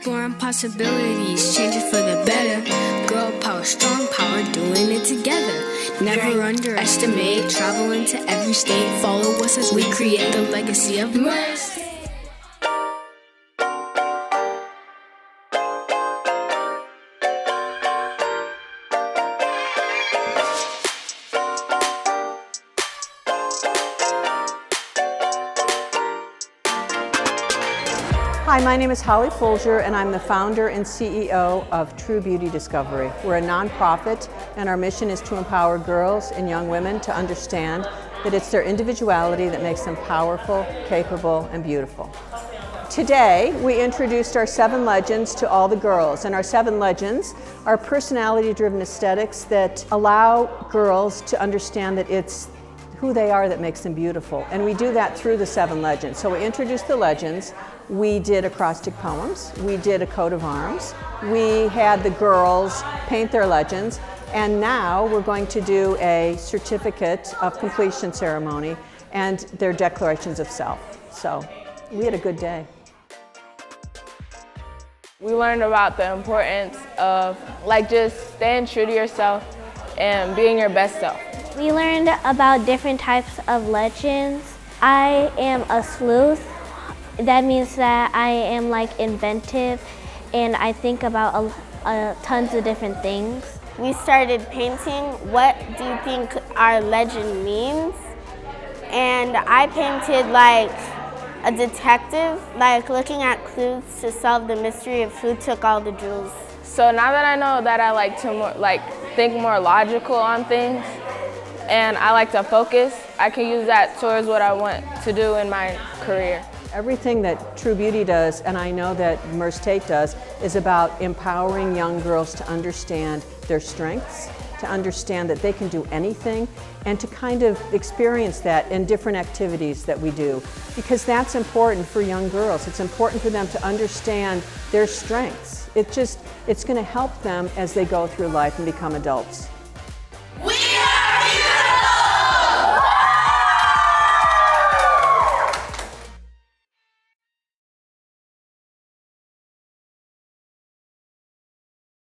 exploring possibilities, changing for the better. Girl power, strong power, doing it together. Never underestimate, travel into every state. Follow us as we create the legacy of mercy. Hi, my name is Holly Fulger, and I'm the founder and CEO of True Beauty Discovery. We're a nonprofit, and our mission is to empower girls and young women to understand that it's their individuality that makes them powerful, capable, and beautiful. Today, we introduced our 7 legends to all the girls, and our 7 legends are personality-driven aesthetics that allow girls to understand that it's who they are that makes them beautiful. And we do that through the 7 legends. So we introduced the legends, we did acrostic poems, we did a coat of arms, we had the girls paint their legends, and now we're going to do a certificate of completion ceremony and their declarations of self. So we had a good day. We learned about the importance of just staying true to yourself and being your best self. We learned about different types of legends. I am a sleuth. That means that I am inventive and I think about tons of different things. We started painting what do you think our legend means? And I painted a detective, looking at clues to solve the mystery of who took all the jewels. So now that I know that I like to think more logical on things, and I like to focus, I can use that towards what I want to do in my career. Everything that True Beauty does, and I know that Merce Tate does, is about empowering young girls to understand their strengths, to understand that they can do anything, and to kind of experience that in different activities that we do. Because that's important for young girls. It's important for them to understand their strengths. It's going to help them as they go through life and become adults.